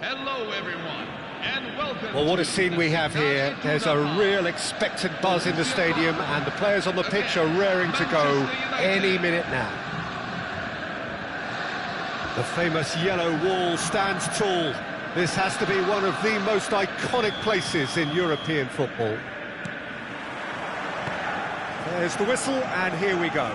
Hello everyone, and welcome. Well, what to a scene we have here. There's a real expectant buzz in the stadium, and the players on the pitch are raring to go any minute now. The famous yellow wall stands tall. This has to be one of the most iconic places in European football. There's the whistle, and here we go.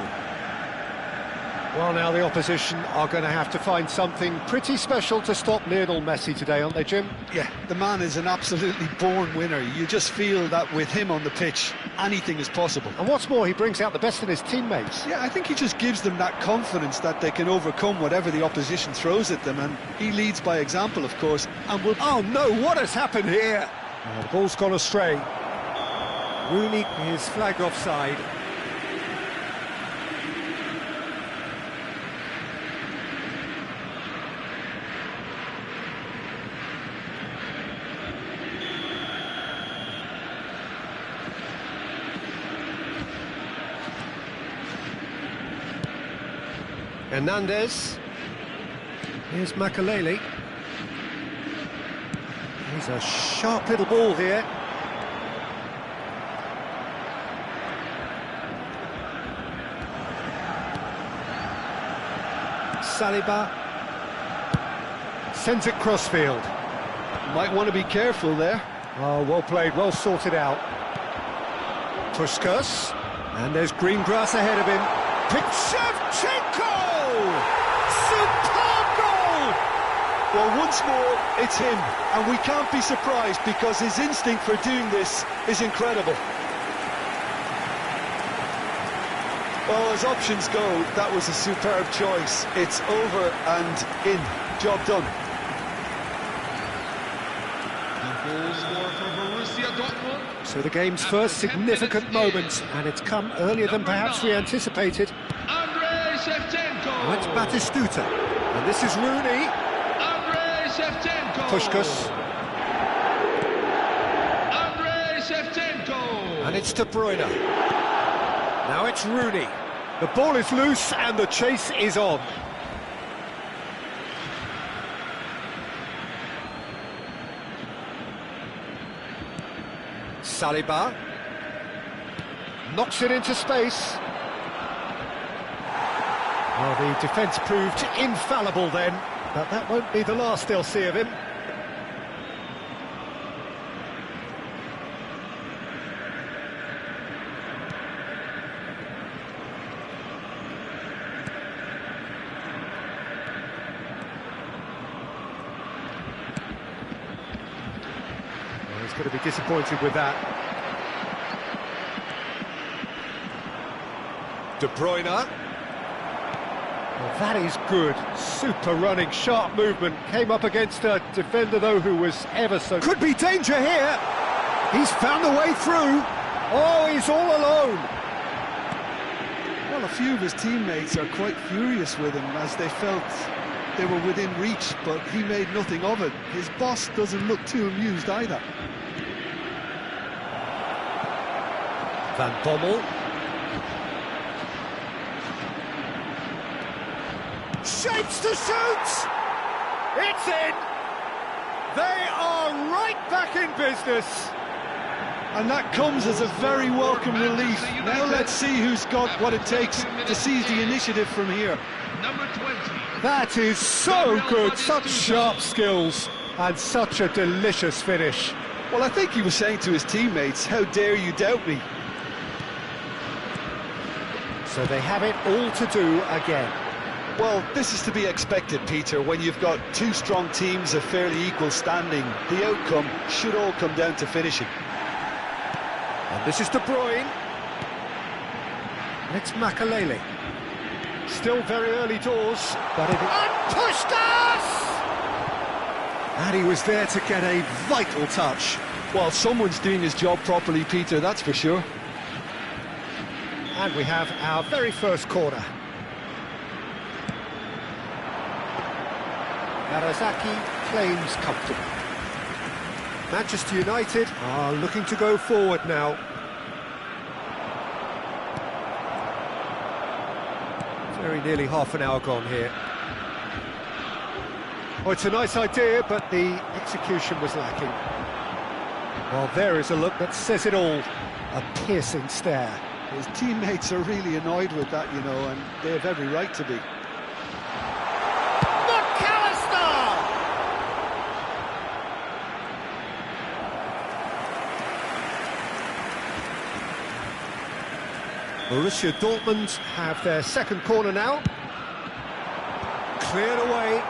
Well, now the opposition are going to have to find something pretty special to stop Lionel Messi today, aren't they, Jim? Yeah, the man is an absolutely born winner. You just feel that with him on the pitch, anything is possible. And what's more, he brings out the best in his teammates. Yeah, I think he just gives them that confidence that they can overcome whatever the opposition throws at them, and he leads by example, of course, and will... Oh no, what has happened here? The ball's gone astray. Rooney is flagged offside. Hernandez. Here's Makalele. He's a sharp little ball here. Saliba sends it crossfield. Might want to be careful there. Oh, well played, well sorted out. Puskas, and there's green grass ahead of him. Shevchenko! Superb goal! Well, once more, it's him, and we can't be surprised because his instinct for doing this is incredible. Well, as options go, that was a superb choice. It's over and in. Job done. So the game's first significant moment, and it's come earlier than perhaps we anticipated. That's Batistuta, and this is Rooney. Puskas. And it's De Bruyne. Now it's Rooney. The ball is loose and the chase is on. Saliba knocks it into space. Well, the defence proved infallible then, but that won't be the last they'll see of him. Well, he's going to be disappointed with that. De Bruyne. Well, that is good. Super running, sharp movement. Came up against a defender, though, who was ever so... Could be danger here! He's found a way through. Oh, he's all alone. Well, a few of his teammates are quite furious with him as they felt they were within reach, but he made nothing of it. His boss doesn't look too amused either. Van Bommel. Shapes to shoot! It's in! They are right back in business! And that comes as a very welcome relief. Now let's see who's got what it takes to seize the initiative from here. Number 20. That is so good, such sharp skills, and such a delicious finish. Well, I think he was saying to his teammates, how dare you doubt me? So they have it all to do again. Well, this is to be expected, Peter, when you've got two strong teams of fairly equal standing. The outcome should all come down to finishing. And this is De Bruyne. It's Makalele. Still very early doors, but it... And Puskas! And he was there to get a vital touch. Well, someone's doing his job properly, Peter, that's for sure. And we have our very first corner. Narazaki claims comfortable. Manchester United are looking to go forward now. Very nearly half an hour gone here. Oh, it's a nice idea, but the execution was lacking. Well, there is a look that says it all. A piercing stare. His teammates are really annoyed with that, you know, and they have every right to be. Borussia Dortmund have their second corner now. Cleared away.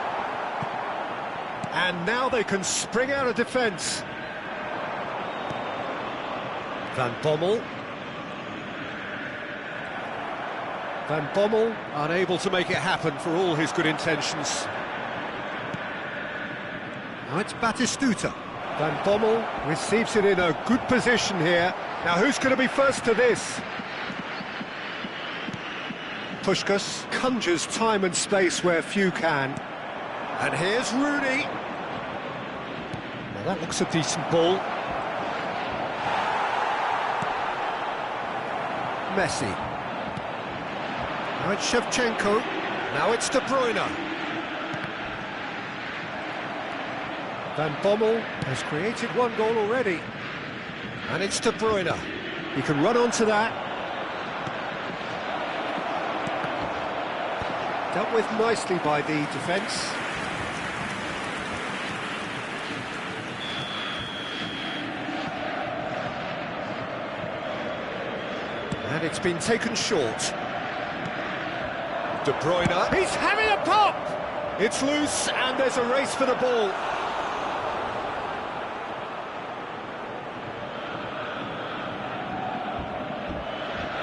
And now they can spring out of defence. Van Bommel. Van Bommel unable to make it happen for all his good intentions. Now it's Batistuta. Van Bommel receives it in a good position here. Now who's going to be first to this? Puskás conjures time and space where few can. And here's Rooney. Well, that looks a decent ball. Messi. Now it's Shevchenko. Now it's De Bruyne. Van Bommel has created one goal already. And it's De Bruyne. He can run onto that. Dealt with nicely by the defence. And it's been taken short. De Bruyne. He's having a pop! It's loose and there's a race for the ball.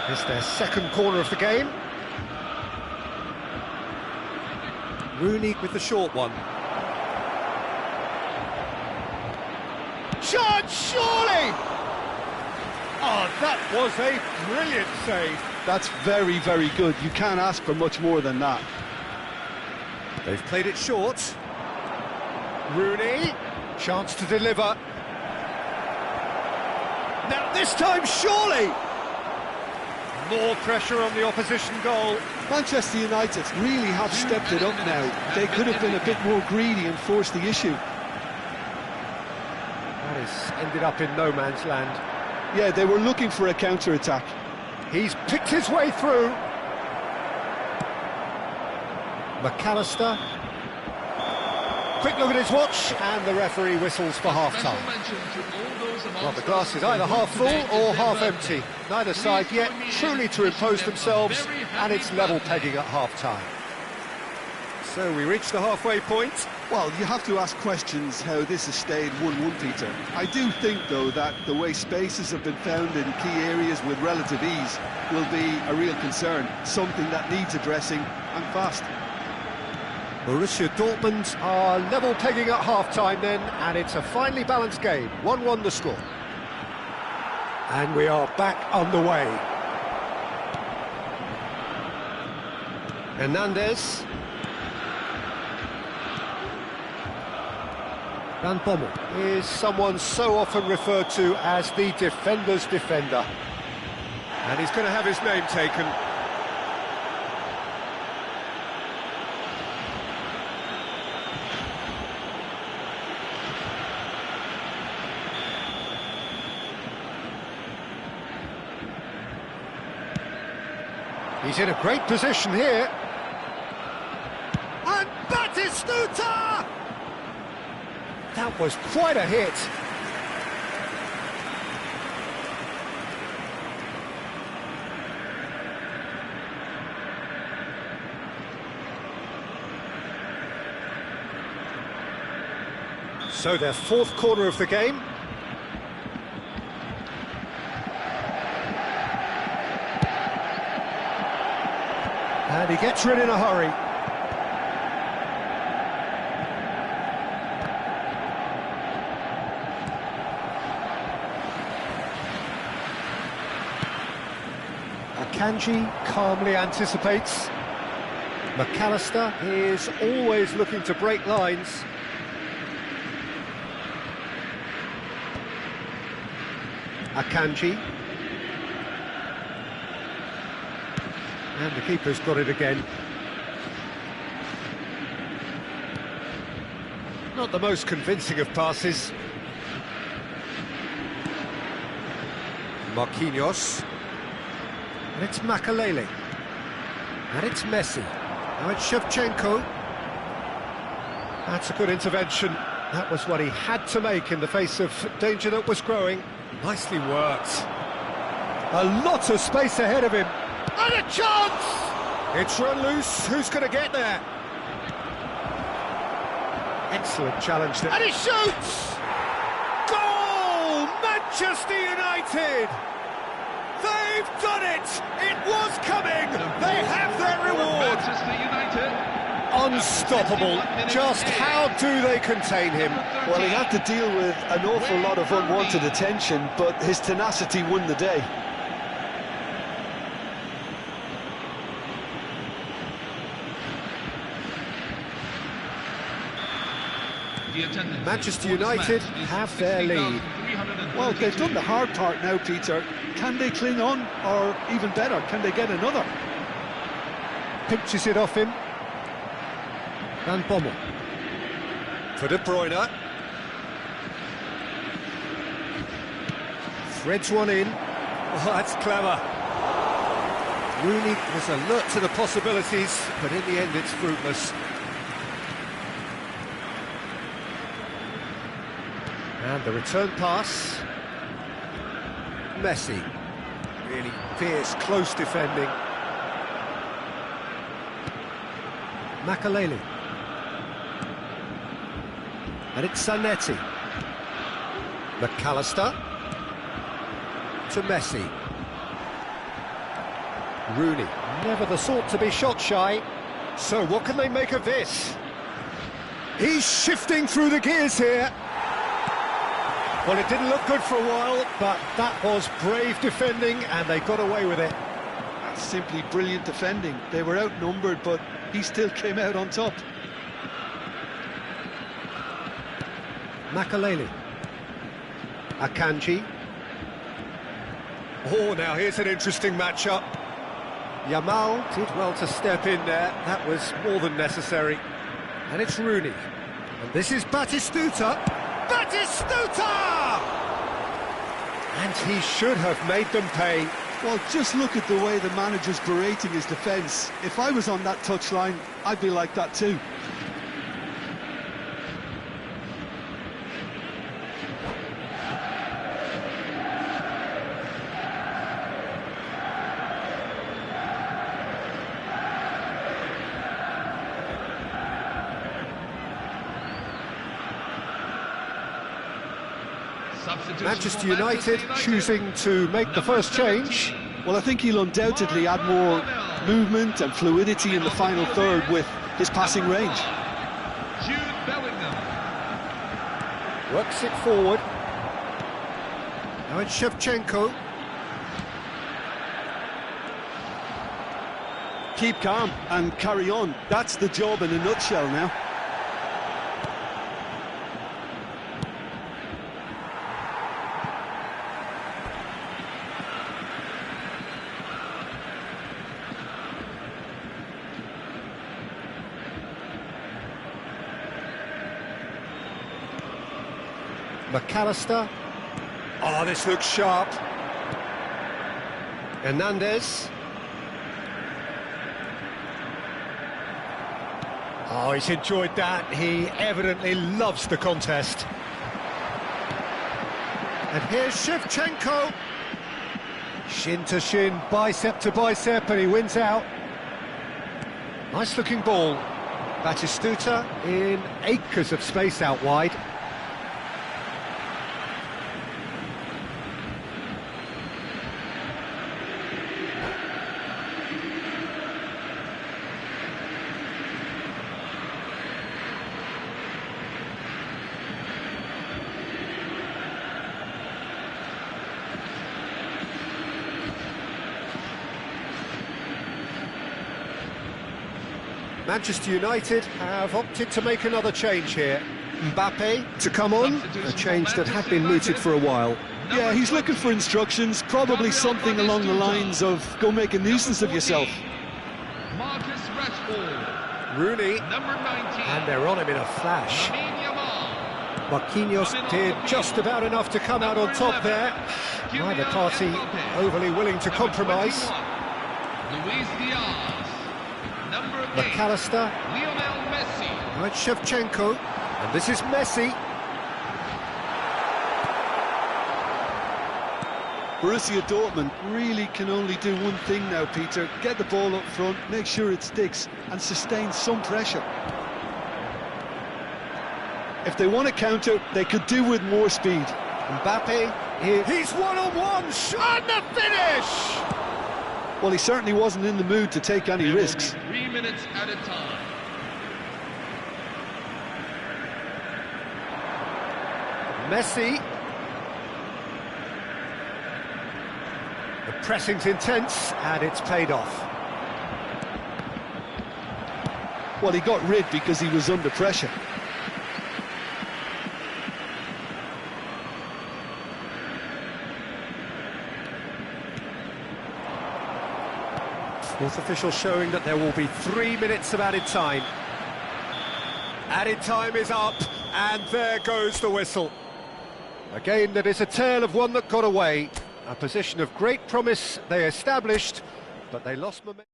It's their second corner of the game. Rooney with the short one. Shot, surely! Oh, that was a brilliant save. That's very, very good. You can't ask for much more than that. They've played it short. Rooney, chance to deliver. Now this time, surely! More pressure on the opposition goal. Manchester United really have stepped it up now. They could have been a bit more greedy and forced the issue. That has ended up in no man's land. Yeah, they were looking for a counter-attack. He's picked his way through. McAllister. Quick look at his watch, and the referee whistles for half-time. Well, the glass is either half full or half empty. Neither side yet truly to impose themselves, and it's level pegging at half-time. So we reach the halfway point. Well, you have to ask questions how this has stayed 1-1, Peter. I do think, though, that the way spaces have been found in key areas with relative ease will be a real concern, something that needs addressing, and fast. Borussia Dortmund are level pegging at half-time then, and it's a finely balanced game. 1-1 the score. And we are back on the way. Hernandez. Van Bommel is someone so often referred to as the defender's defender. And he's going to have his name taken. He's in a great position here. And Batistuta! That was quite a hit. So their fourth corner of the game. And he gets rid in a hurry. Akanji calmly anticipates. McAllister is always looking to break lines. Akanji. And the keeper's got it again. Not the most convincing of passes. Marquinhos. And it's Makalele. And it's Messi. Now it's Shevchenko. That's a good intervention. That was what he had to make in the face of danger that was growing. Nicely worked. A lot of space ahead of him. And a chance! It's run loose. Who's going to get there? Excellent challenge there. And he shoots! Goal! Manchester United! They've done it! It was coming! They have their reward! Manchester United. Unstoppable. Just how do they contain him? Well, he had to deal with an awful lot of unwanted attention, but his tenacity won the day. Manchester United have their lead. Well, they've done the hard part now, Peter. Can they cling on, or even better, can they get another? Pinches it off him. Van Bommel. For De Bruyne. Threads one in. Oh, that's clever. Rooney was alert to the possibilities, but in the end it's fruitless. And the return pass. Messi. Really fierce, close defending. Makalele. And it's Zanetti. McAllister. To Messi. Rooney. Never the sort to be shot shy. So what can they make of this? He's shifting through the gears here. Well, it didn't look good for a while, but that was brave defending, and they got away with it. That's simply brilliant defending. They were outnumbered, but he still came out on top. Makalele. Akanji. Oh, now here's an interesting matchup. Yamal did well to step in there. That was more than necessary. And it's Rooney. And this is Batistuta. Batistuta! And he should have made them pay. Well, just look at the way the manager's berating his defence. If I was on that touchline, I'd be like that too. Manchester United choosing to make the first change. Well, I think he'll undoubtedly add more movement and fluidity in the final third with his passing range. Works it forward. Now it's Shevchenko. Keep calm and carry on. That's the job in a nutshell now. McAllister. Oh, this looks sharp. Hernandez. Oh, he's enjoyed that. He evidently loves the contest. And here's Shevchenko. Shin to shin, bicep to bicep, and he wins out. Nice looking ball. Batistuta in acres of space out wide. Manchester United have opted to make another change here. Mbappe to come on, a change that had been mooted for a while. Yeah, he's looking for instructions, probably something along the lines of go make a nuisance of yourself. Marcus Rashford. Rooney, Number 19. and they're on him in a flash. Lamine Yamal. Marquinhos did just about enough to come out on top there. Neither party overly willing to compromise. Luis Diaz. Number 8. McAllister. Lionel Messi. Now it's Shevchenko. And this is Messi. Borussia Dortmund really can only do one thing now, Peter. Get the ball up front, make sure it sticks, and sustain some pressure. If they want to counter, they could do with more speed. Mbappe, he's one-on-one, and the finish! Well, he certainly wasn't in the mood to take any risks. 3 minutes at a time. Messi. The pressing's intense, and it's paid off. Well, he got rid because he was under pressure. Fourth official showing that there will be 3 minutes of added time. Added time is up, and there goes the whistle. Again, that is a tale of one that got away. A position of great promise they established, but they lost momentum.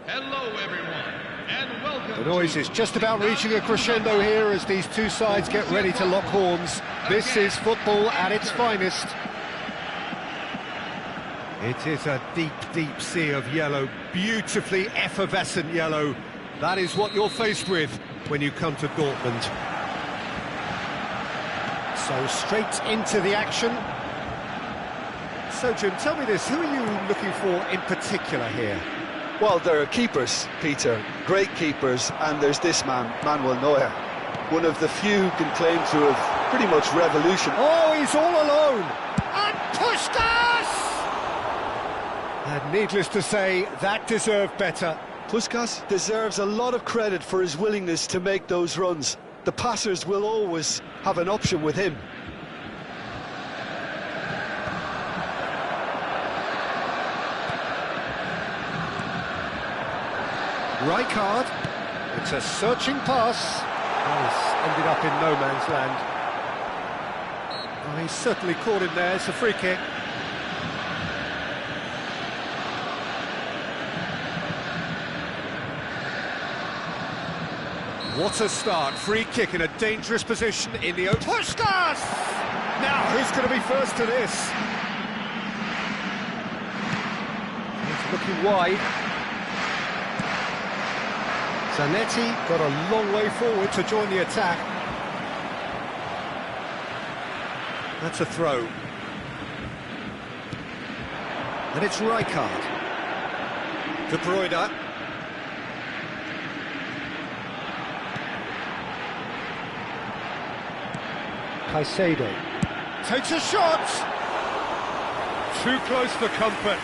Hello, everyone, and welcome. The noise is just about reaching a crescendo here as these two sides get ready to lock horns. This is football at its finest. It is a deep, deep sea of yellow, beautifully effervescent yellow. That is what you're faced with when you come to Dortmund. So straight into the action. So, Jim, tell me this, who are you looking for in particular here? Well, there are keepers, Peter, great keepers, and there's this man, Manuel Neuer. One of the few who can claim to have pretty much revolutionized. Oh, he's all alone! And Puskás! And needless to say, that deserved better. Puskás deserves a lot of credit for his willingness to make those runs. The passers will always have an option with him. Rijkaard, it's a searching pass. Oh, he's ended up in no man's land. Oh, he's certainly caught him there, it's a free kick. What a start, free kick in a dangerous position in the... Puskás! Now, who's going to be first to this? He's looking wide. Zanetti got a long way forward to join the attack. That's a throw. And it's Rijkaard. De Bruyne. Caicedo takes a shot! Too close for comfort.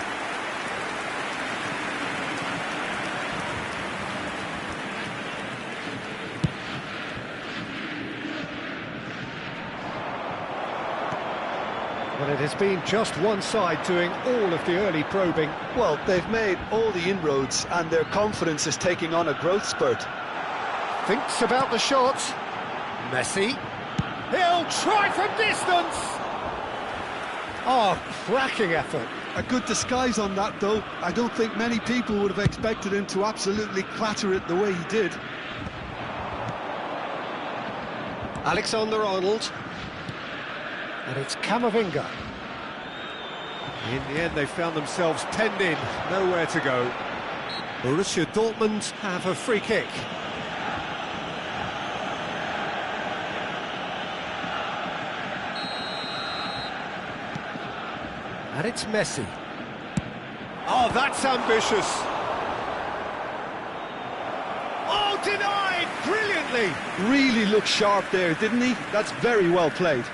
But it has been just one side doing all of the early probing. Well, they've made all the inroads and their confidence is taking on a growth spurt. Thinks about the shot. Messi. He'll try from distance! Oh, cracking effort. A good disguise on that, though. I don't think many people would have expected him to absolutely clatter it the way he did. Alexander-Arnold. And it's Camavinga. In the end, they found themselves penned in, nowhere to go. Borussia Dortmund have a free kick. And it's Messi. Oh, that's ambitious. Oh, denied brilliantly. Really looked sharp there, didn't he? That's very well played.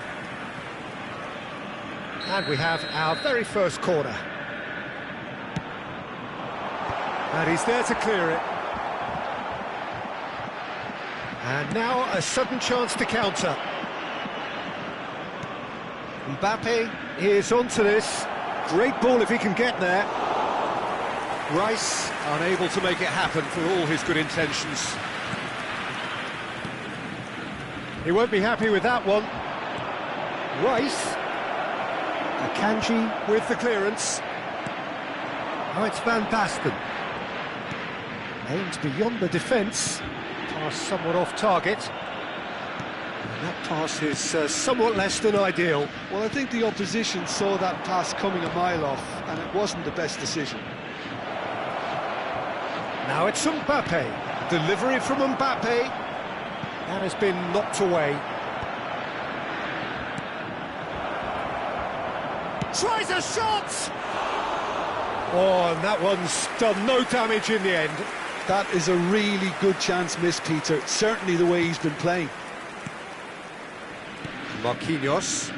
And we have our very first corner. And he's there to clear it. And now a sudden chance to counter. Mbappe is onto this. Great ball if he can get there. Rice unable to make it happen for all his good intentions. He won't be happy with that one. Rice. Akanji with the clearance. Oh, it's Van Basten. Aimed beyond the defence. Pass somewhat off target. And that pass is somewhat less than ideal. Well, I think the opposition saw that pass coming a mile off, and it wasn't the best decision. Now it's Mbappe. Delivery from Mbappe. That has been knocked away. Tries a shot! Oh, and that one's done no damage in the end. That is a really good chance missed, Peter. Certainly the way he's been playing. Marquinhos.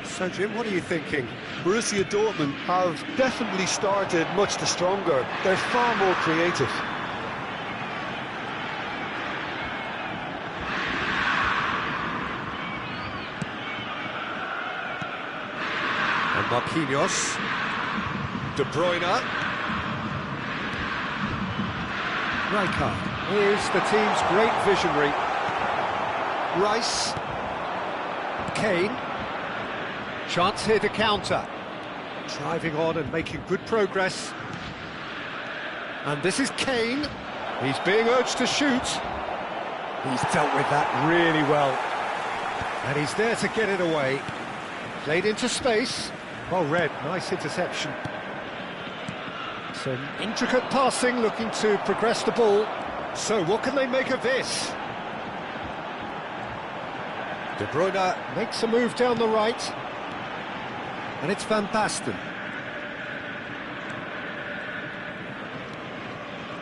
So, Jim, what are you thinking? Borussia Dortmund have definitely started much the stronger. They're far more creative. And Marquinhos. De Bruyne. Rijkaard is the team's great visionary. Rice. Kane. Chance here to counter. Driving on and making good progress. And this is Kane. He's being urged to shoot. He's dealt with that really well. And he's there to get it away. Played into space. Well read, nice interception. Some intricate passing, looking to progress the ball. So what can they make of this? De Bruyne makes a move down the right. And it's Van Basten.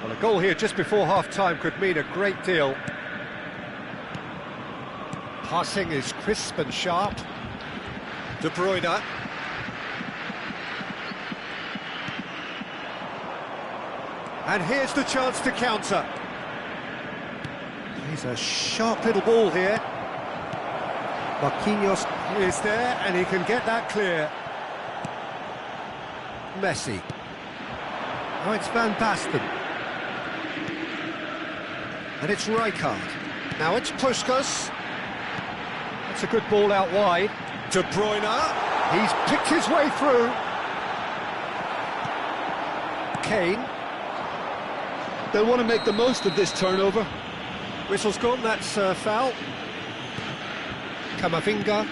Well, a goal here just before half-time could mean a great deal. Passing is crisp and sharp. De Bruyne. And here's the chance to counter. He's a sharp little ball here. Marquinhos is there, and he can get that clear. Messi. Oh, it's Van Basten. And it's Rijkaard. Now it's Puskas. That's a good ball out wide. De Bruyne. He's picked his way through. Kane. They'll want to make the most of this turnover. Whistle's gone, that's foul. Camavinga.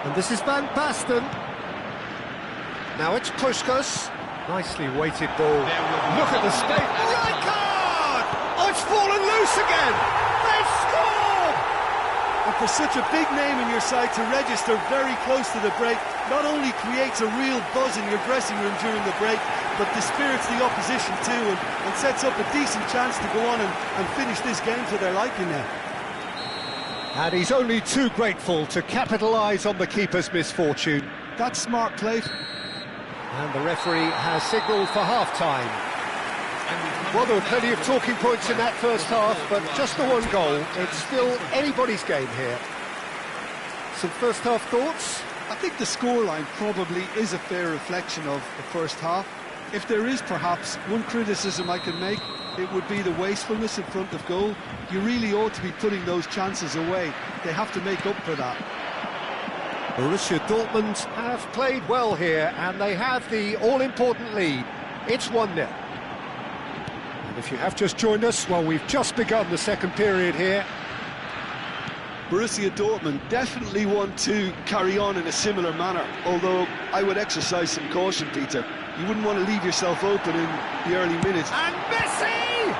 And this is Van Basten. Now it's Puskas. Nicely weighted ball. Look at the space. Rijkaard! Oh, it's fallen loose again! They've scored! And for such a big name in your side to register very close to the break, not only creates a real buzz in your dressing room during the break, but dispirits the opposition too, and sets up a decent chance to go on and finish this game to their liking now. And he's only too grateful to capitalise on the keeper's misfortune. That's smart play. And the referee has signalled for half-time. Well, there were plenty of talking points in that first half, but just the one goal. It's still anybody's game here. Some first-half thoughts? I think the scoreline probably is a fair reflection of the first half. If there is perhaps one criticism I can make, it would be the wastefulness in front of goal. You really ought to be putting those chances away. They have to make up for that. Borussia Dortmund have played well here, and they have the all-important lead. It's 1-0. And if you have just joined us, well, we've just begun the second period here. Borussia Dortmund definitely want to carry on in a similar manner, although I would exercise some caution, Peter. You wouldn't want to leave yourself open in the early minutes. And Messi!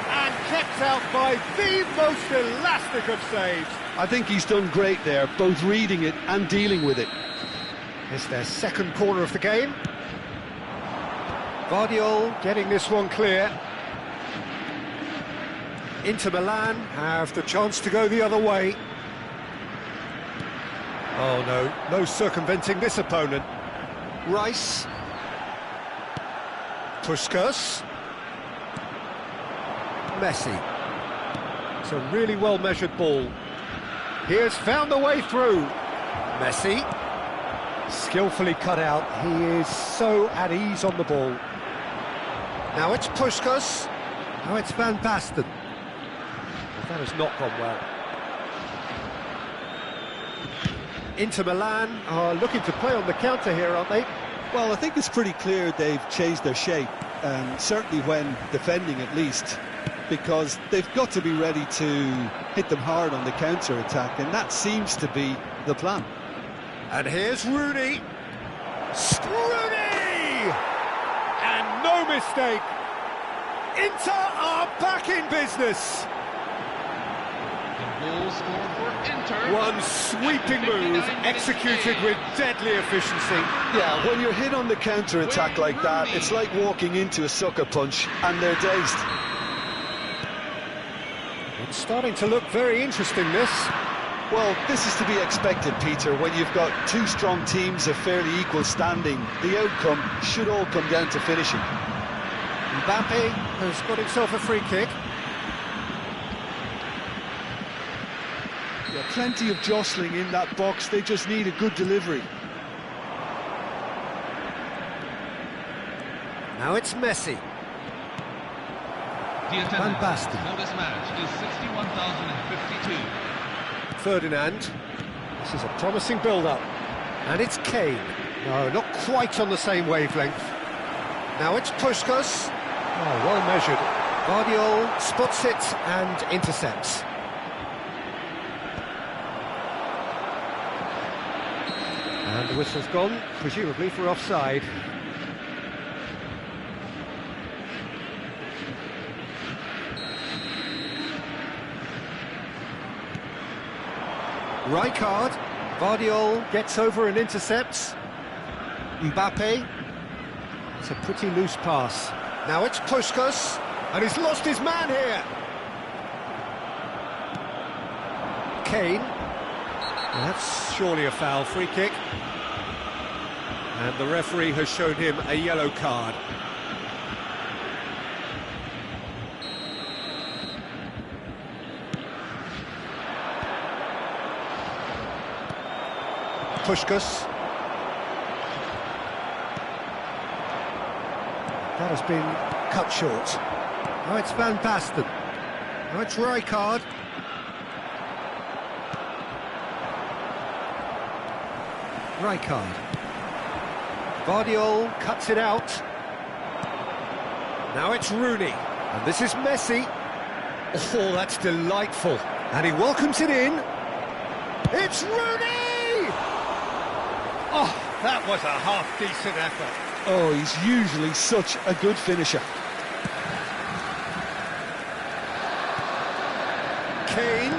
And kept out by the most elastic of saves. I think he's done great there, both reading it and dealing with it. It's their second corner of the game. Guardiola getting this one clear. Inter Milan have the chance to go the other way. Oh no, no circumventing this opponent. Rice. Puskas. Messi. It's a really well-measured ball. He has found the way through. Messi. Skillfully cut out. He is so at ease on the ball. Now it's Puskas. Now it's Van Basten. That has not gone well. Inter Milan are looking to play on the counter here, aren't they? Well, I think it's pretty clear they've changed their shape, certainly when defending at least, because they've got to be ready to hit them hard on the counter-attack, and that seems to be the plan. And here's Rooney. Rooney! And no mistake. Inter are back in business. Goal scored for Inter. One sweeping move executed with deadly efficiency. Yeah, when you're hit on the counter-attack like that, it's like walking into a sucker punch and they're dazed. It's starting to look very interesting, this. Well, this is to be expected, Peter. When you've got two strong teams of fairly equal standing, the outcome should all come down to finishing. Mbappe has got himself a free kick. Yeah, plenty of jostling in that box. They just need a good delivery. Now it's Messi. The Van attendance Basten. for this match is 61,052. Ferdinand. This is a promising build-up. And it's Kane. No, not quite on the same wavelength. Now it's Puskas. Oh, well measured. Guardiola spots it and intercepts. And the whistle's gone, presumably for offside. Rijkaard. Guardiola gets over and intercepts. Mbappe. It's a pretty loose pass. Now it's Puskas, and he's lost his man here. Kane. Well, that's surely a foul, free kick. And the referee has shown him a yellow card. Puskas. That has been cut short. Now it's Van Basten. Now it's Rijkaard. Rijkaard. Guardiola cuts it out. Now it's Rooney. And this is Messi. Oh, that's delightful. And he welcomes it in. It's Rooney! Oh, that was a half-decent effort. Oh, he's usually such a good finisher. Kane.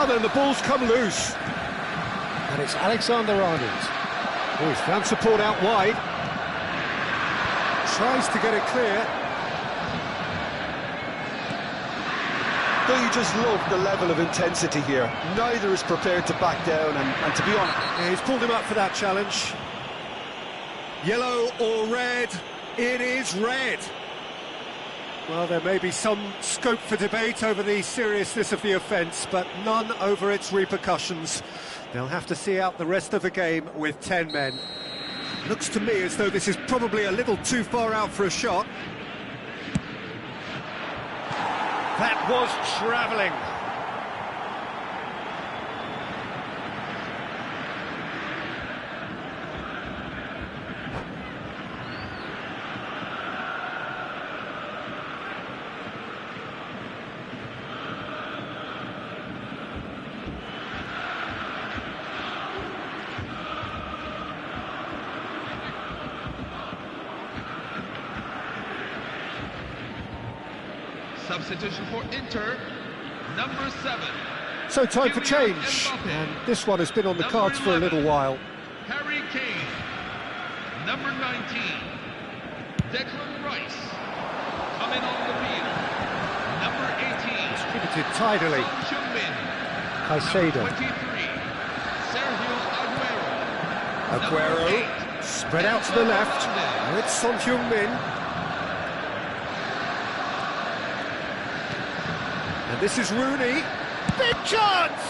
Now then, the ball's come loose. And it's Alexander-Arnold. Oh, he's found support out wide. Tries to get it clear. Don't you just love the level of intensity here? Neither is prepared to back down, and to be honest... Yeah, he's pulled him up for that challenge. Yellow or red? It is red. Well, there may be some scope for debate over the seriousness of the offence, but none over its repercussions. They'll have to see out the rest of the game with 10 men. Looks to me as though this is probably a little too far out for a shot. That was travelling. Substitution for Inter, number 7. So time for change, and this one has been on the cards for a little while. Harry Kane, number 19. Declan Rice, coming on the field, number 18. Distributed tidily. Son Heung-min, Caicedo. 23. Sergio Aguero. Aguero, spread out to the left. Now it's Son Heung-min. And this is Rooney. Big chance!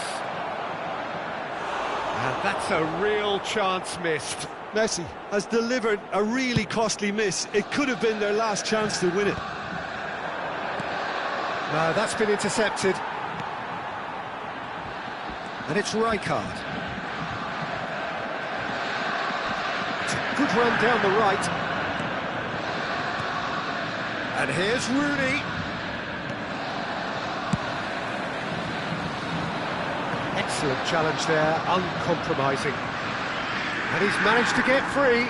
And that's a real chance missed. Messi has delivered a really costly miss. It could have been their last chance to win it. That's been intercepted. And it's Rijkaard. It's a good run down the right. And here's Rooney. Excellent challenge there, uncompromising. And he's managed to get free.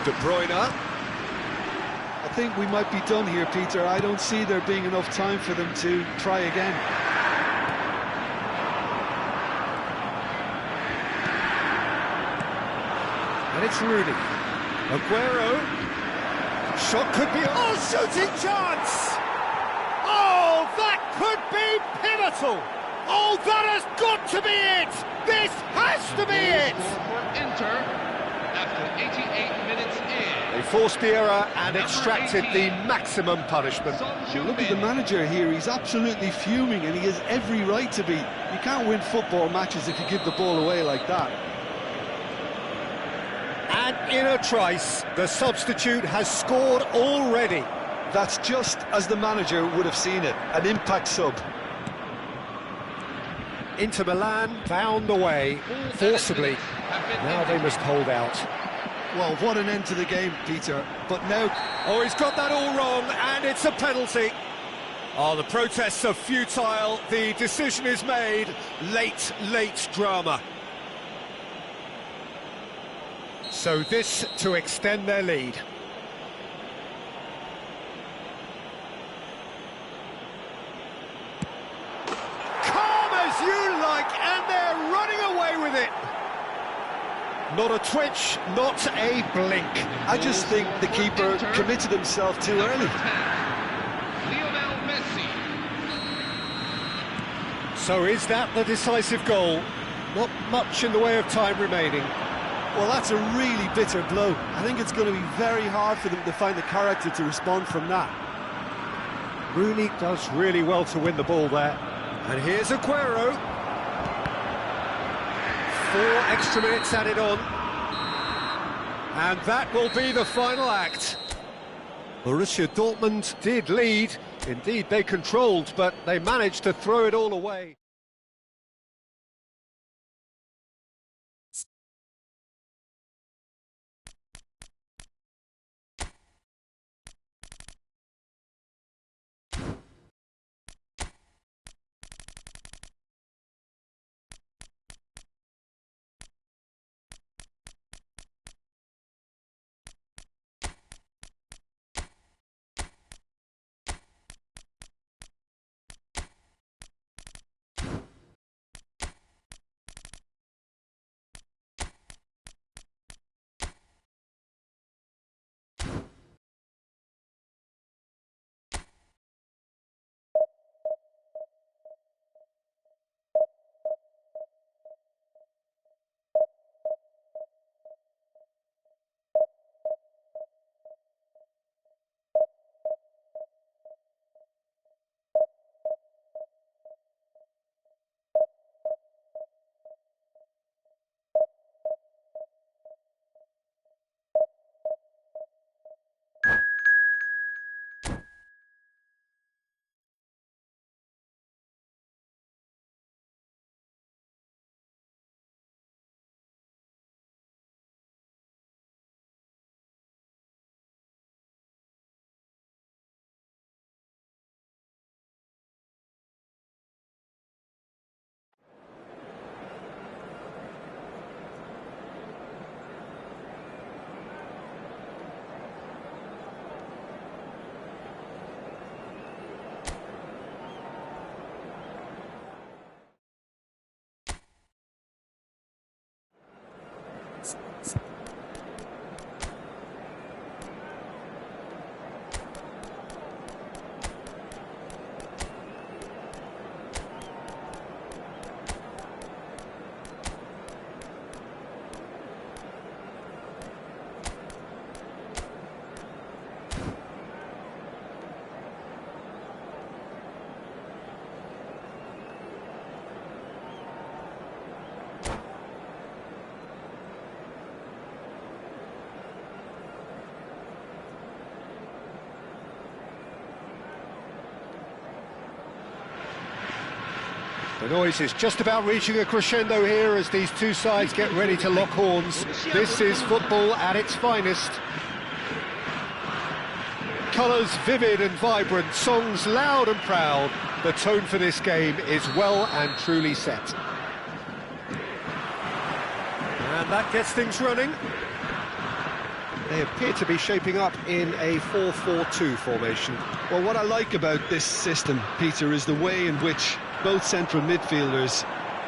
De Bruyne. I think we might be done here, Peter. I don't see there being enough time for them to try again. And it's Rooney. Aguero. Shot could be... Oh, shooting chance! Oh, that could be pivotal! Oh, that has got to be it! This has to be it! For Inter, after 88 minutes in. They forced the error and extracted the maximum punishment. Look at the manager here, he's absolutely fuming, and he has every right to be. You can't win football matches if you give the ball away like that. And in a trice, the substitute has scored already. That's just as the manager would have seen it, an impact sub. Inter Milan found the way, forcibly. Now they must hold out. Well, what an end to the game, Peter. But now... Oh, he's got that all wrong, and it's a penalty. Oh, the protests are futile. The decision is made. Late drama. So this to extend their lead. You like, and they're running away with it. Not a twitch, not a blink. I just think the keeper committed himself too early. Lionel Messi. So is that the decisive goal? Not much in the way of time remaining. Well, that's a really bitter blow. I think it's going to be very hard for them to find the character to respond from that. Rooney does really well to win the ball there. And here's Aguero. 4 extra minutes added on. And that will be the final act. Borussia Dortmund did lead. Indeed, they controlled, but they managed to throw it all away. The noise is just about reaching a crescendo here as these two sides get ready to lock horns. This is football at its finest. Colours vivid and vibrant, songs loud and proud. The tone for this game is well and truly set. And that gets things running. They appear to be shaping up in a 4-4-2 formation. Well, what I like about this system, Peter, is the way in which both central midfielders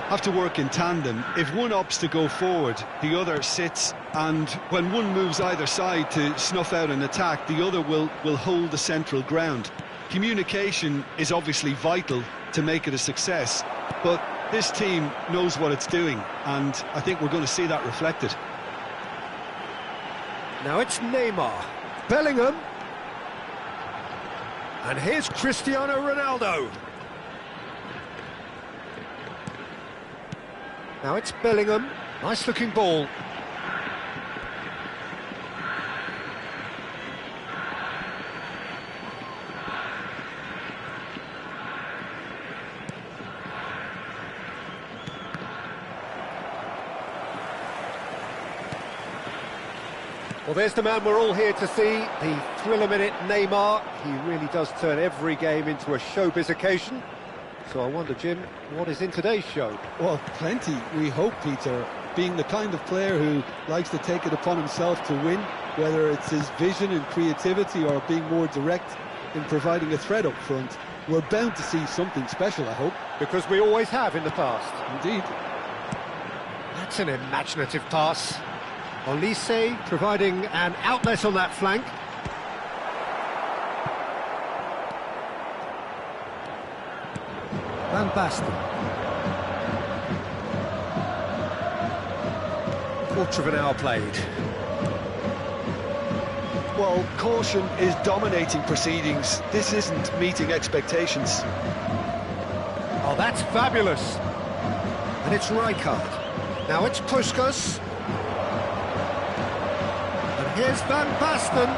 have to work in tandem. If one opts to go forward, the other sits, and when one moves either side to snuff out an attack, the other will hold the central ground. Communication is obviously vital to make it a success, but this team knows what it's doing, and I think we're going to see that reflected. Now it's Neymar, Bellingham, and here's Cristiano Ronaldo. Now it's Bellingham, nice looking ball. Well, there's the man we're all here to see, the thriller-minute Neymar. He really does turn every game into a showbiz occasion. So I wonder, Jim, what is in today's show? Well, plenty, we hope, Peter. Being the kind of player who likes to take it upon himself to win, whether it's his vision and creativity or being more direct in providing a threat up front, we're bound to see something special, I hope. Because we always have in the past. Indeed. That's an imaginative pass. Olise providing an outlet on that flank. Van Basten. Quarter of an hour played. Well, caution is dominating proceedings. This isn't meeting expectations. Oh, that's fabulous. And it's Rijkaard. Now it's Puskas. And here's Van Basten.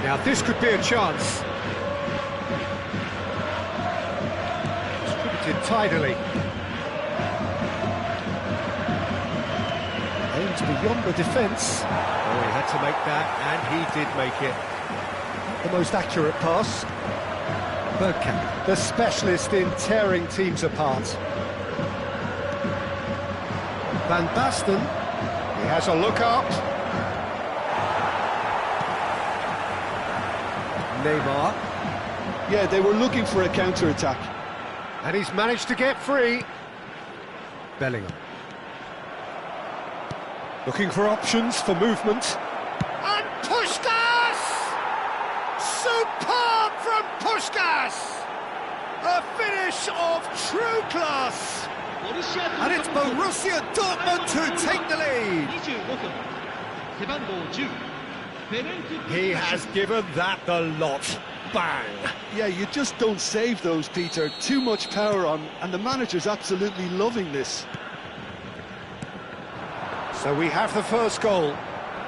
Now this could be a chance. Distributed tidily. Aims beyond the defence. Oh, he had to make that, and he did make it. Not the most accurate pass. Bergkamp, the specialist in tearing teams apart. Van Basten, he has a look up. Neymar. Yeah, they were looking for a counter-attack. And he's managed to get free. Bellingham. Looking for options for movement. And Puskas! Superb from Puskas! A finish of true class! And it's Borussia Dortmund who take the lead. He has given that the lot. Bang! Yeah, you just don't save those, Peter. Too much power on, and the manager's absolutely loving this. So we have the first goal.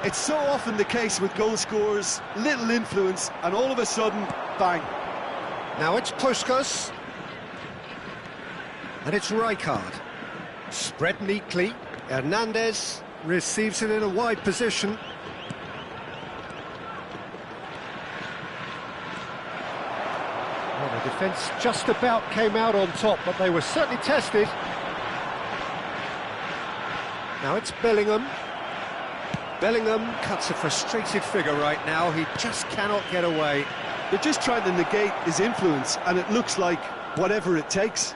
It's so often the case with goal scorers, little influence, and all of a sudden, bang. Now it's Puskas. And it's Rijkaard. Spread neatly. Hernandez receives it in a wide position. Well, the defence just about came out on top, but they were certainly tested. Now it's Bellingham. Bellingham cuts a frustrated figure right now. He just cannot get away. They're just trying to negate his influence, and it looks like whatever it takes.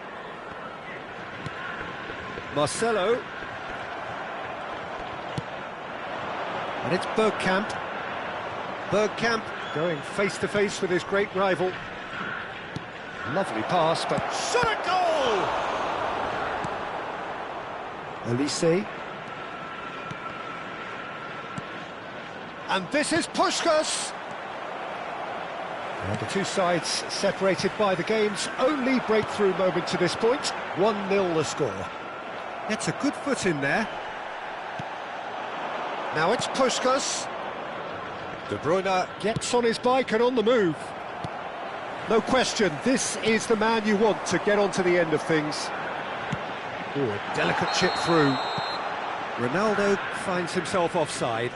Marcelo. And it's Bergkamp. Bergkamp going face-to-face with his great rival. Lovely pass, but shot a goal! Olise. And this is Puskas. And the two sides separated by the game's only breakthrough moment to this point. 1-0 the score. Gets a good foot in there. Now it's Puskas. De Bruyne gets on his bike and on the move. No question, this is the man you want to get onto the end of things. Oh, a delicate chip through. Ronaldo finds himself offside.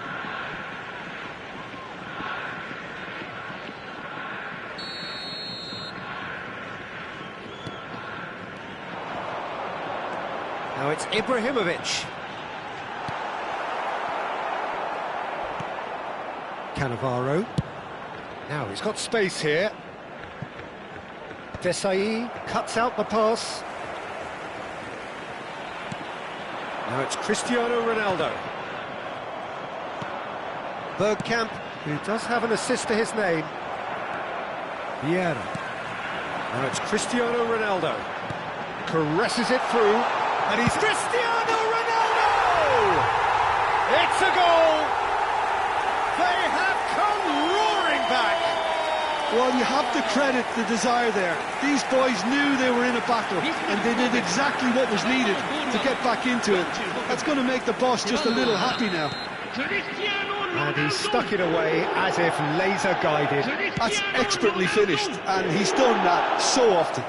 Now it's Ibrahimovic. Cannavaro. Now he's got space here. Desai cuts out the pass. Now it's Cristiano Ronaldo. Bergkamp, who does have an assist to his name. Vieira. Now it's Cristiano Ronaldo. Caresses it through, and he's Cristiano Ronaldo! It's a goal! They have come roaring back! Well, you have to credit the desire there. These boys knew they were in a battle, and they did exactly what was needed to get back into it. That's going to make the boss just a little happy now. And he stuck it away as if laser-guided. That's expertly finished, and he's done that so often.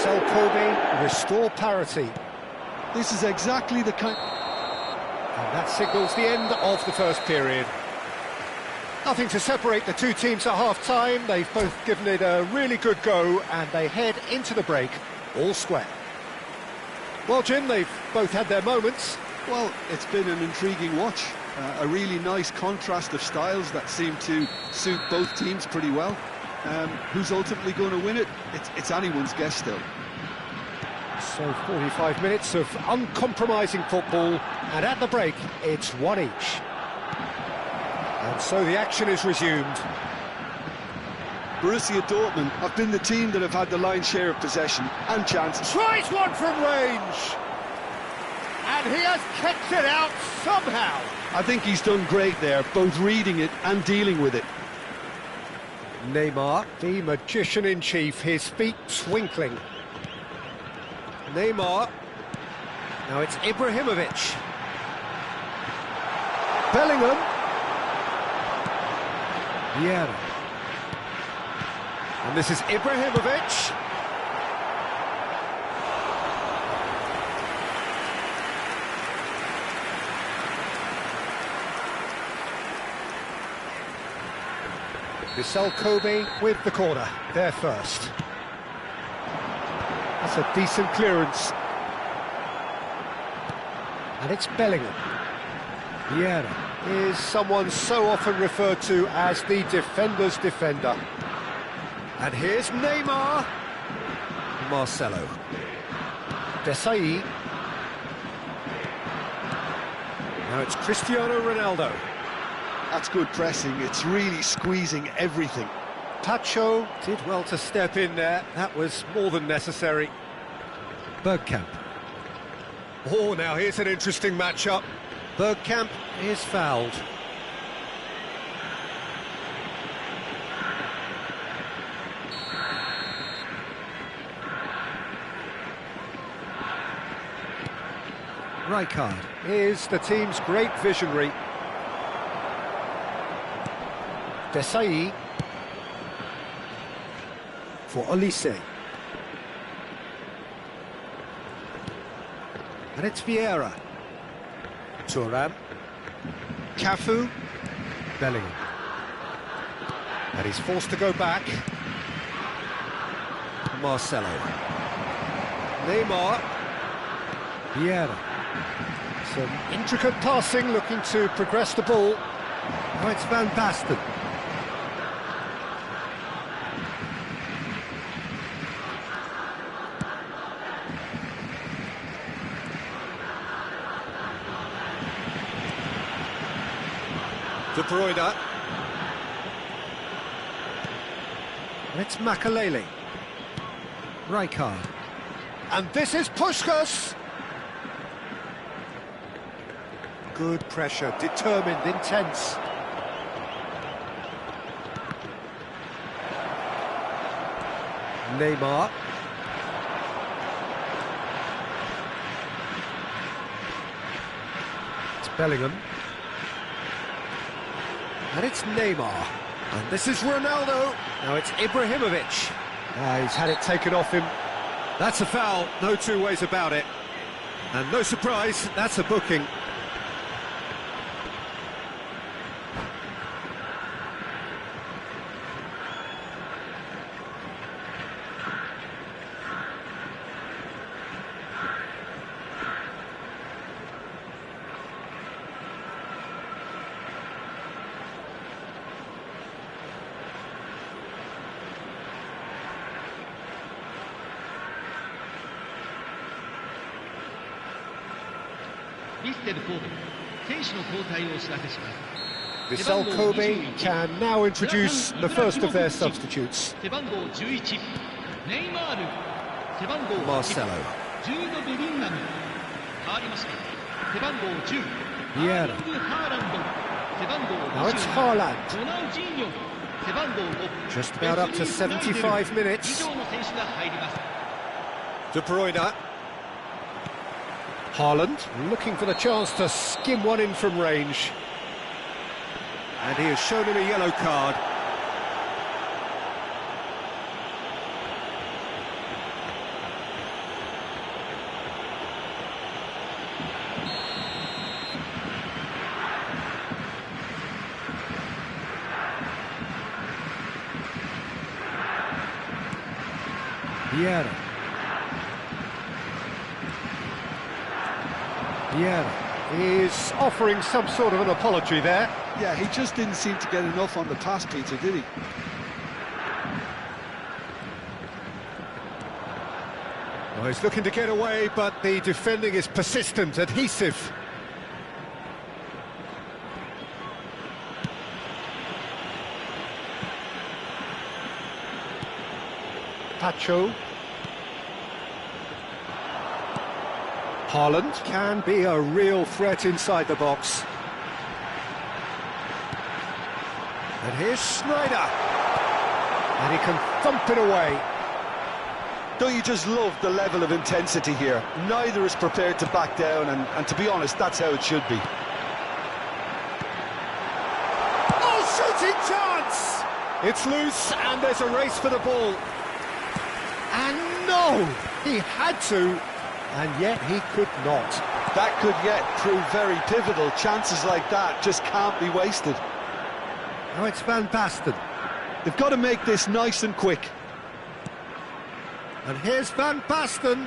Marcel Kobe restore parity. This is exactly the kind... And that signals the end of the first period. Nothing to separate the two teams at half-time. They've both given it a really good go, and they head into the break all square. Well, Jim, they've both had their moments. Well, it's been an intriguing watch. A really nice contrast of styles that seem to suit both teams pretty well. Who's ultimately going to win it? It's anyone's guess still. So 45 minutes of uncompromising football, and at the break, it's one each. And so the action is resumed. Borussia Dortmund have been the team that have had the lion's share of possession and chances. Tries one from range! And he has kept it out somehow. I think he's done great there, both reading it and dealing with it. Neymar, the magician-in-chief, his feet twinkling. Neymar. Now it's Ibrahimovic. Bellingham. Vieira. And this is Ibrahimovic. Marcel Kobe with the corner, there first. That's a decent clearance. And it's Bellingham. Vieira is someone so often referred to as the defender's defender. And here's Neymar. Marcelo. Desai. Now it's Cristiano Ronaldo. That's good pressing, it's really squeezing everything. Pacho did well to step in there, that was more than necessary. Bergkamp. Oh, now here's an interesting matchup. Bergkamp is fouled. Rijkaard is the team's great visionary. Desai for Olise. And it's Vieira. Thuram. Cafu. Bellingham. And he's forced to go back. Marcelo. Neymar. Vieira. Some intricate passing, looking to progress the ball. Oh, it's Van Basten. De Bruyne. And it's Makalele. Rijkaard. And this is Puskás. Good pressure, determined, intense. Neymar. It's Bellingham. And it's Neymar. And this is Ronaldo. Now it's Ibrahimovic. He's had it taken off him. That's a foul, no two ways about it. And no surprise, that's a booking. Vissel Kobe can now introduce the first of their substitutes. Marcelo. Vieira. Now it's Haaland. Just about up to 75 minutes. De Bruyne. Haaland looking for the chance to skim one in from range. And he has shown him a yellow card. Vieira. Vieira is offering some sort of an apology there. Yeah, he just didn't seem to get enough on the pass, Peter, did he? Well, he's looking to get away, but the defending is persistent, adhesive. Pacho. Haaland can be a real threat inside the box. And here's Schneider. And he can thump it away. Don't you just love the level of intensity here? Neither is prepared to back down, and to be honest, that's how it should be. Oh, shooting chance! It's loose, and there's a race for the ball. And no! He had to, and yet he could not. That could yet prove very pivotal. Chances like that just can't be wasted. Now it's Van Basten. They've got to make this nice and quick. And here's Van Basten.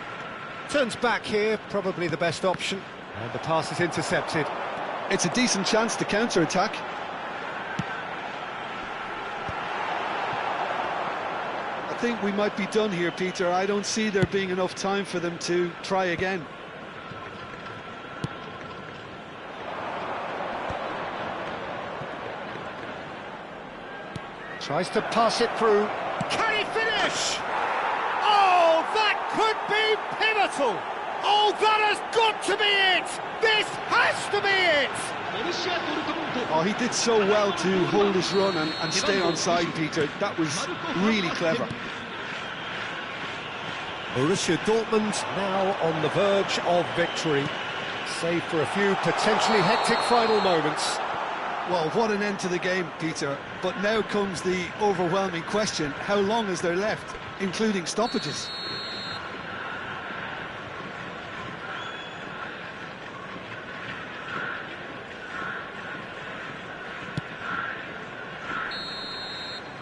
Turns back here, probably the best option. And the pass is intercepted. It's a decent chance to counter-attack. I think we might be done here, Peter. I don't see there being enough time for them to try again. Tries to pass it through. Can he finish? Oh, that could be pivotal. Oh, that has got to be it. This has to be it. Oh, he did so well to hold his run and stay on side, Peter. That was really clever. Borussia Dortmund now on the verge of victory, save for a few potentially hectic final moments. Well, what an end to the game, Peter. But now comes the overwhelming question: how long is there left, including stoppages?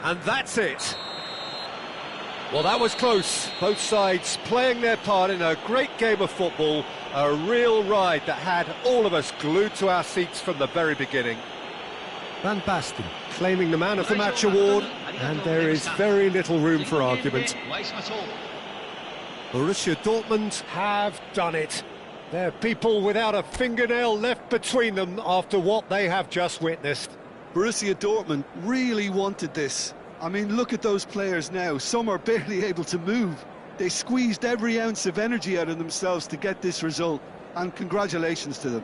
And that's it. Well, that was close. Both sides playing their part in a great game of football. A real ride that had all of us glued to our seats from the very beginning. Van Basten claiming the Man of the Match award, and there is very little room for argument. Borussia Dortmund have done it. They're people without a fingernail left between them after what they have just witnessed. Borussia Dortmund really wanted this. I mean, look at those players now. Some are barely able to move. They squeezed every ounce of energy out of themselves to get this result, and congratulations to them.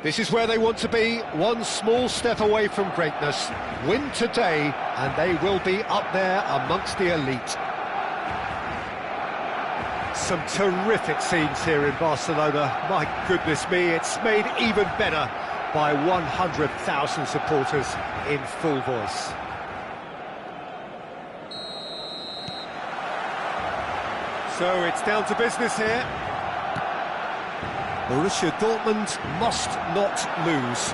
This is where they want to be, one small step away from greatness. Win today, and they will be up there amongst the elite. Some terrific scenes here in Barcelona. My goodness me, it's made even better by 100,000 supporters in full voice. So it's down to business here. Borussia Dortmund must not lose.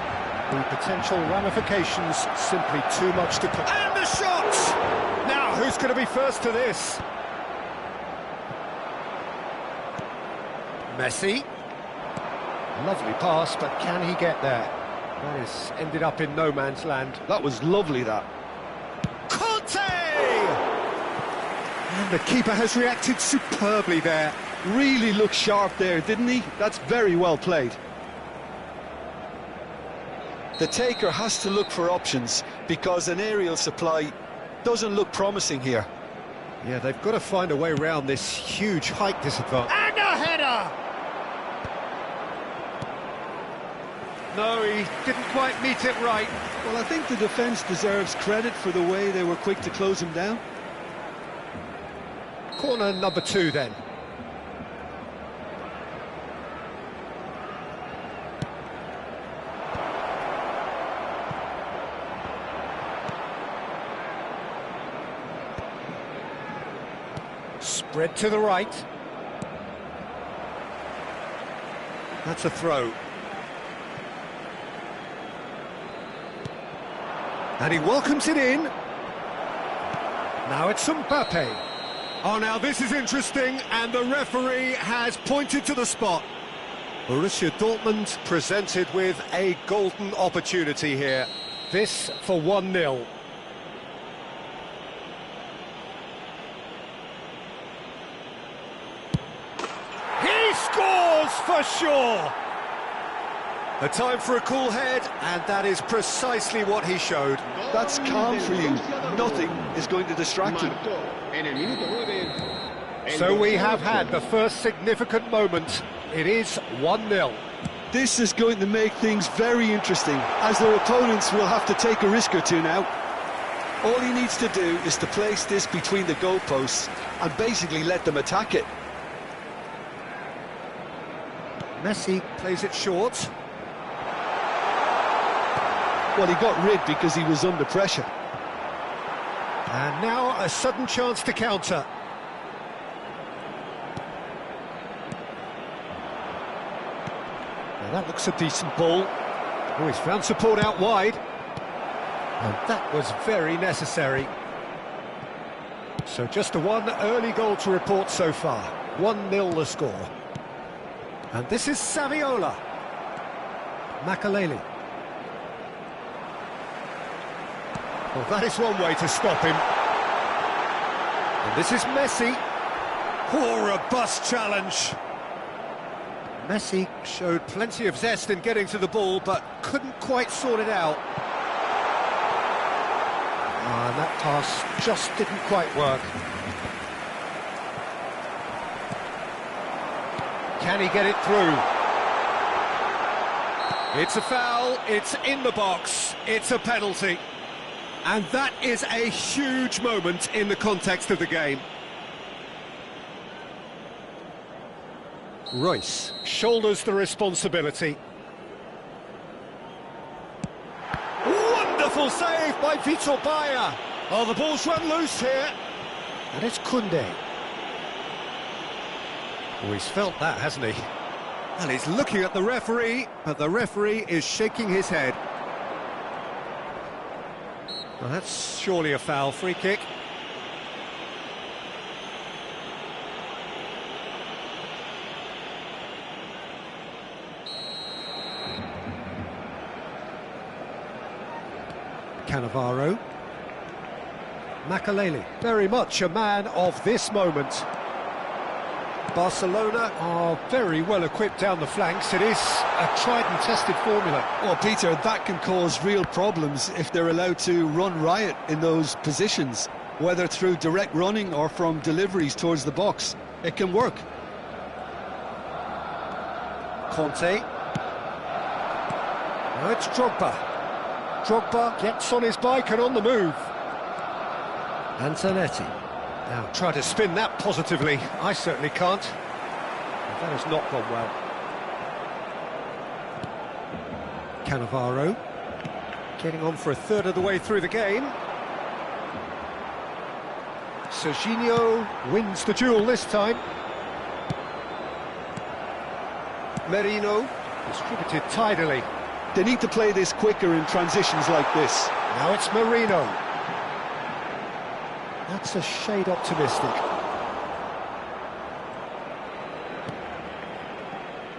The potential ramifications simply too much to come. And the shot! Now, who's going to be first to this? Messi. Lovely pass, but can he get there? That has ended up in no man's land. That was lovely, that. And the keeper has reacted superbly there. Really looked sharp there, didn't he? That's very well played. The taker has to look for options because an aerial supply doesn't look promising here. Yeah, they've got to find a way around this huge height disadvantage. And a header! No, he didn't quite meet it right. Well, I think the defence deserves credit for the way they were quick to close him down. Corner number 2 then. Spread to the right. That's a throw. And he welcomes it in. Now it's Mbappe. Oh, now this is interesting, and the referee has pointed to the spot. Borussia Dortmund presented with a golden opportunity here. This for 1-0. He scores for sure! A time for a cool head, and that is precisely what he showed. That's calm for you. Nothing is going to distract him. So we have had the first significant moment. It is 1-0. This is going to make things very interesting, as their opponents will have to take a risk or two now. All he needs to do is to place this between the goalposts and basically let them attack it. Messi plays it short. Well, he got rid because he was under pressure. And now a sudden chance to counter. Now that looks a decent ball. Oh, he's found support out wide. And that was very necessary. So just one early goal to report so far. 1-0 the score. And this is Saviola. Makaleli. Well, that is one way to stop him. And this is Messi. Poor, robust challenge. Messi showed plenty of zest in getting to the ball, but couldn't quite sort it out. And that pass just didn't quite work. Can he get it through? It's a foul, it's in the box, it's a penalty. And that is a huge moment in the context of the game. Royce shoulders the responsibility. Wonderful save by Vitor Bayer. Oh, the ball's run loose here. And it's Koundé. Oh, he's felt that, hasn't he? And he's looking at the referee, but the referee is shaking his head. Well, that's surely a foul. Free kick. Cannavaro. Makaleli, very much a man of this moment. Barcelona are very well equipped down the flanks. It is a tried and tested formula. Well, Peter, that can cause real problems if they're allowed to run riot in those positions, whether through direct running or from deliveries towards the box. It can work. Conte. Now it's Drogba. Drogba gets on his bike and on the move. Antonetti. Now try to spin that positively. I certainly can't. But that has not gone well. Cannavaro. Getting on for a third of the way through the game. Serginho wins the duel this time. Merino distributed tidily. They need to play this quicker in transitions like this. Now it's Merino. That's a shade optimistic.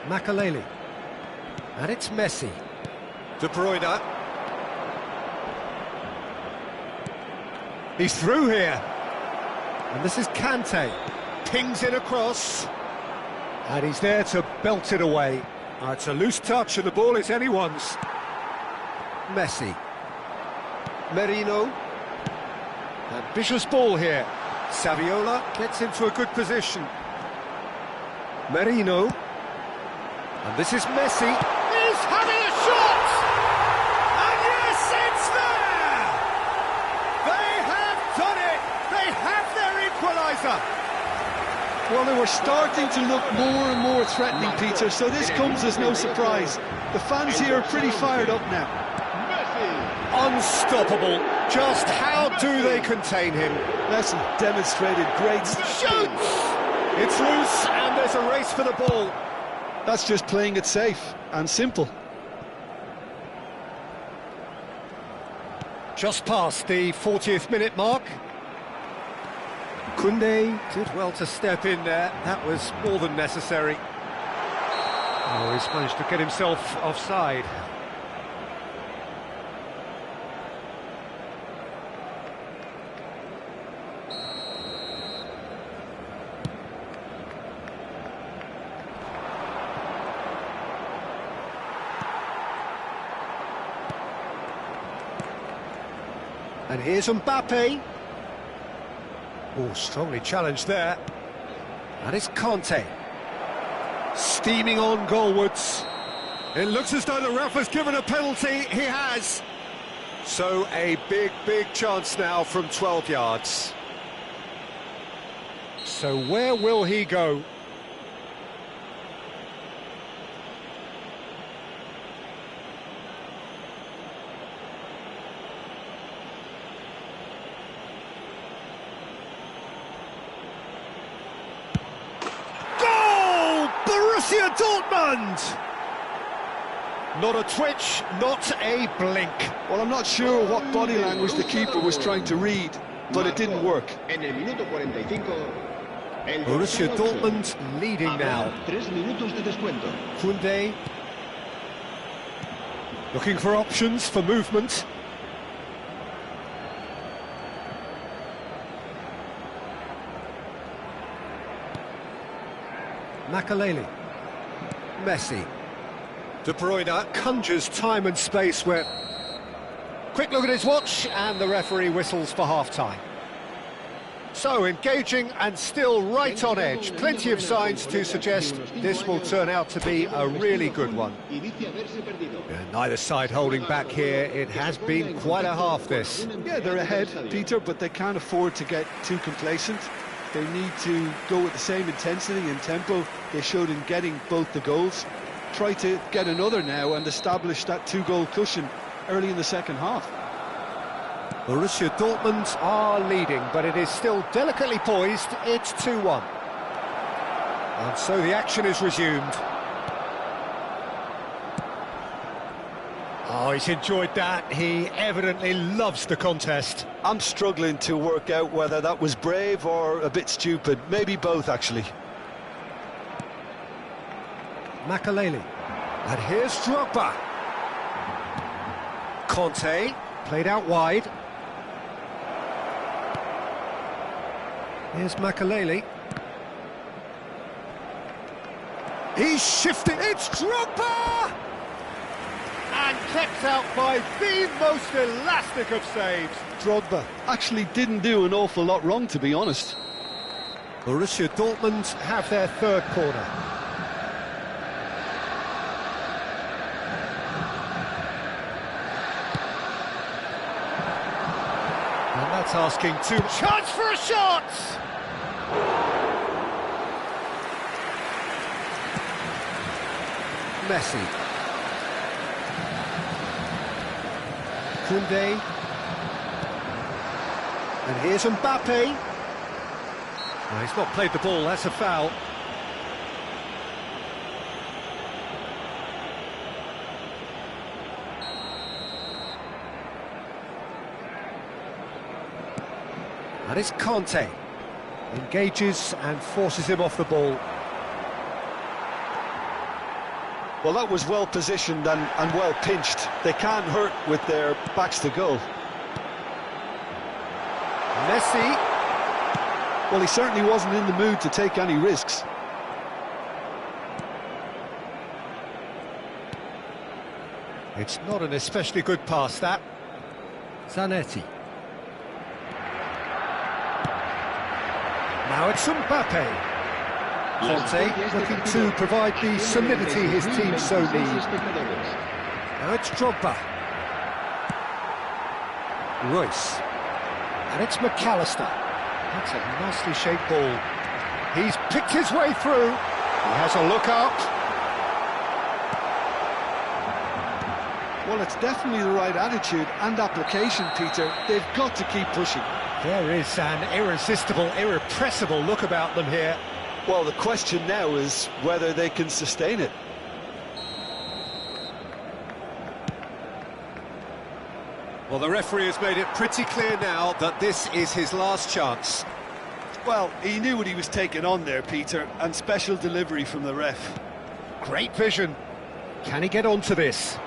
Makaleli. And it's Messi. De Bruyne. He's through here. And this is Kante. Pings it across. And he's there to belt it away. It's a loose touch and the ball is anyone's. Messi. Merino. Ambitious ball here. Saviola gets into a good position. Merino. And this is Messi. He's having a shot! And yes, it's there! They have done it! They have their equaliser! Well, they were starting to look more and more threatening, Peter, so this comes as no surprise. The fans here are pretty fired up now. Unstoppable. Just how do they contain him? Messi demonstrated great... Shoots! It's loose and there's a race for the ball. That's just playing it safe and simple. Just past the 40th minute mark. Koundé did well to step in there. That was more than necessary. Oh, he's managed to get himself offside. And here's Mbappe. Oh, strongly challenged there. And it's Conte. Steaming on goalwards. It looks as though the ref has given a penalty. He has. So a big, big chance now from 12 yards. So where will he go? Borussia Dortmund! Not a twitch, not a blink. Well, I'm not sure what body language the keeper was trying to read, but it didn't work. Borussia Dortmund leading now. Koundé looking for options for movement. Makaleli. Messi. De Bruyne conjures time and space where... Quick look at his watch and the referee whistles for half-time. So, engaging and still right on edge. Plenty of signs to suggest this will turn out to be a really good one. Neither side holding back here. It has been quite a half, this. Yeah, they're ahead, Peter, but they can't afford to get too complacent. They need to go with the same intensity and tempo they showed in getting both the goals. Try to get another now and establish that two-goal cushion early in the second half. Borussia Dortmund are leading, but it is still delicately poised. It's 2-1. And so the action is resumed. Oh, he's enjoyed that. He evidently loves the contest. I'm struggling to work out whether that was brave or a bit stupid. Maybe both, actually. Makaleli. And here's Drogba. Conte, played out wide. Here's Makaleli. He's shifting. It's Drogba! And kept out by the most elastic of saves. Drogba actually didn't do an awful lot wrong, to be honest. Borussia Dortmund have their third corner. That's asking too much. Chance for a shot! Messi. Koundé. And here's Mbappe. Well, he's not played the ball, that's a foul. And it's Conte. Engages and forces him off the ball. Well, that was well positioned and well pinched. They can't hurt with their backs to goal. Messi. Well, he certainly wasn't in the mood to take any risks. It's not an especially good pass, that. Zanetti. Now it's Mbappe. Conte looking to provide the solidity his team so needs. Now it's Drogba. Royce. And it's McAllister. That's a nicely shaped ball. He's picked his way through. He has a look up. Well, it's definitely the right attitude and application, Peter. They've got to keep pushing. There is an irresistible, irrepressible look about them here. Well, the question now is whether they can sustain it. Well, the referee has made it pretty clear now that this is his last chance. Well, he knew what he was taking on there, Peter, and special delivery from the ref. Great vision. Can he get onto this?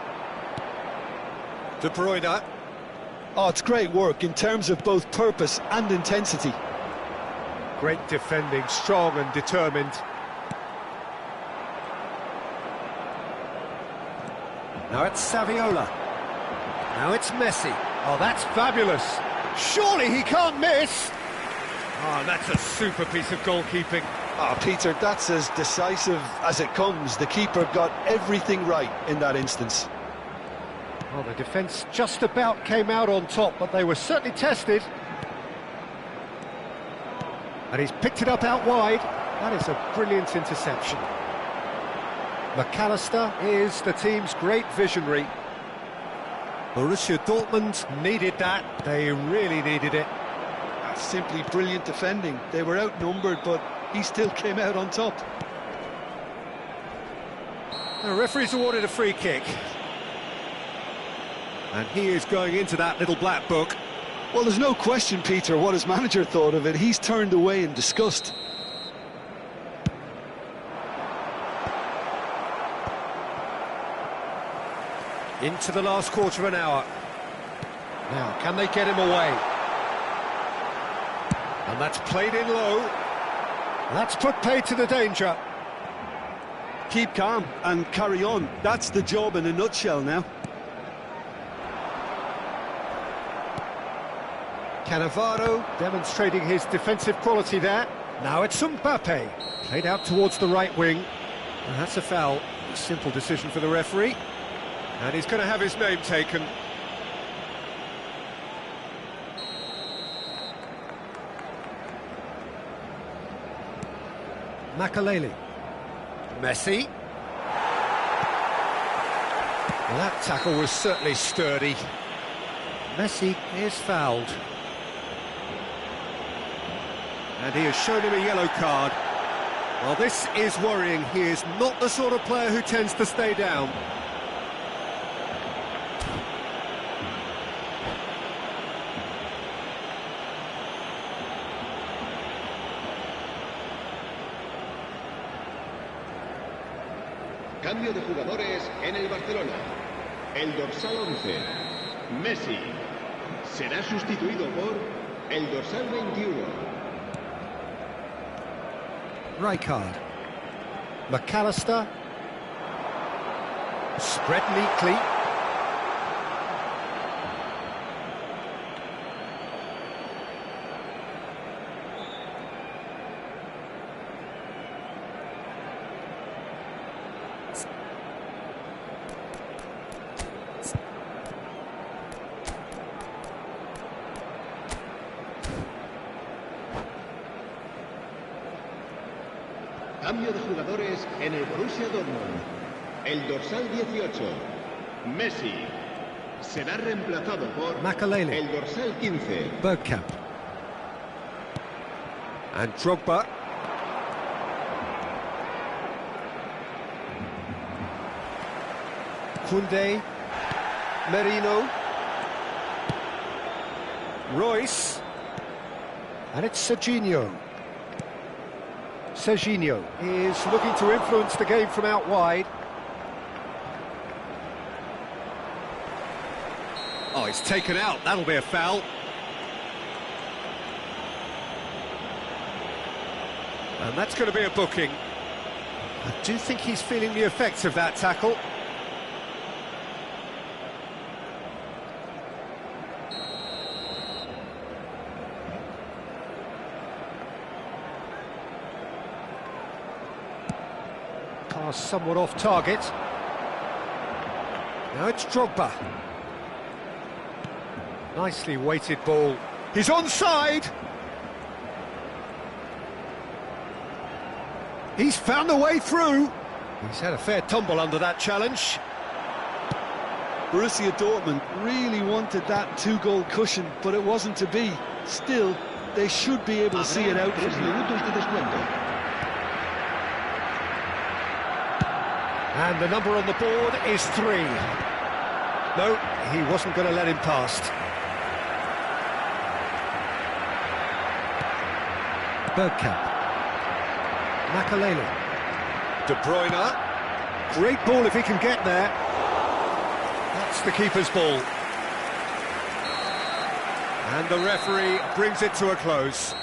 De Bruyne. Oh, it's great work in terms of both purpose and intensity. Great defending, strong and determined. Now it's Saviola. Now it's Messi. Oh, that's fabulous. Surely he can't miss. Oh, that's a super piece of goalkeeping. Oh, Peter, that's as decisive as it comes. The keeper got everything right in that instance. Well, the defence just about came out on top, but they were certainly tested. And he's picked it up out wide. That is a brilliant interception. McAllister is the team's great visionary. Borussia Dortmund needed that. They really needed it. That's simply brilliant defending. They were outnumbered, but he still came out on top. The referee's awarded a free kick. And he is going into that little black book. Well, there's no question, Peter, what his manager thought of it. He's turned away in disgust. Into the last quarter of an hour. Now, can they get him away? And that's played in low. That's put paid to the danger. Keep calm and carry on. That's the job in a nutshell now. Cannavaro demonstrating his defensive quality there. Now it's Mbappe. Played out towards the right wing. And that's a foul. A simple decision for the referee. And he's going to have his name taken. Makaleli. Messi. Well, that tackle was certainly sturdy. Messi is fouled. And he has shown him a yellow card. Well, this is worrying. He is not the sort of player who tends to stay down. Cambio de jugadores en el Barcelona. El dorsal 11, Messi, será sustituido por el dorsal 21. Rijkaard. McAllister. Spread neatly. Cambio de jugadores en el Borussia Dortmund. El dorsal 18, Messi, será reemplazado por Makelele. el dorsal 15. Bergkamp. And Drogba. Koundé. Merino. Royce. And it's Serginho. Serginho is looking to influence the game from out wide. Oh, it's taken out. That'll be a foul. And that's going to be a booking. I do think he's feeling the effects of that tackle. Pass somewhat off target. Now it's Drogba. Nicely weighted ball. He's onside! He's found a way through. He's had a fair tumble under that challenge. Borussia Dortmund really wanted that two-goal cushion, but it wasn't to be. Still, they should be able to see it out. 3 minutos de descuento. And the number on the board is 3. No, he wasn't going to let him past. Bergkamp. Makelele. De Bruyne. Great ball if he can get there. That's the keeper's ball. And the referee brings it to a close.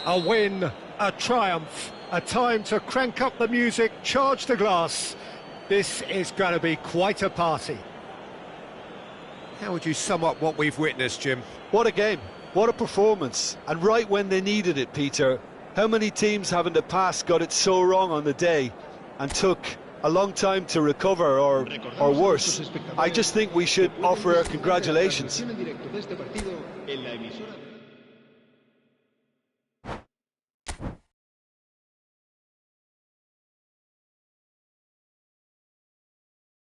A win, a triumph, a time to crank up the music, charge the glass. This is going to be quite a party. How would you sum up what we've witnessed, Jim? What a game, what a performance, and right when they needed it, Peter. How many teams have in the past got it so wrong on the day and took a long time to recover, or worse? I just think we should offer our congratulations.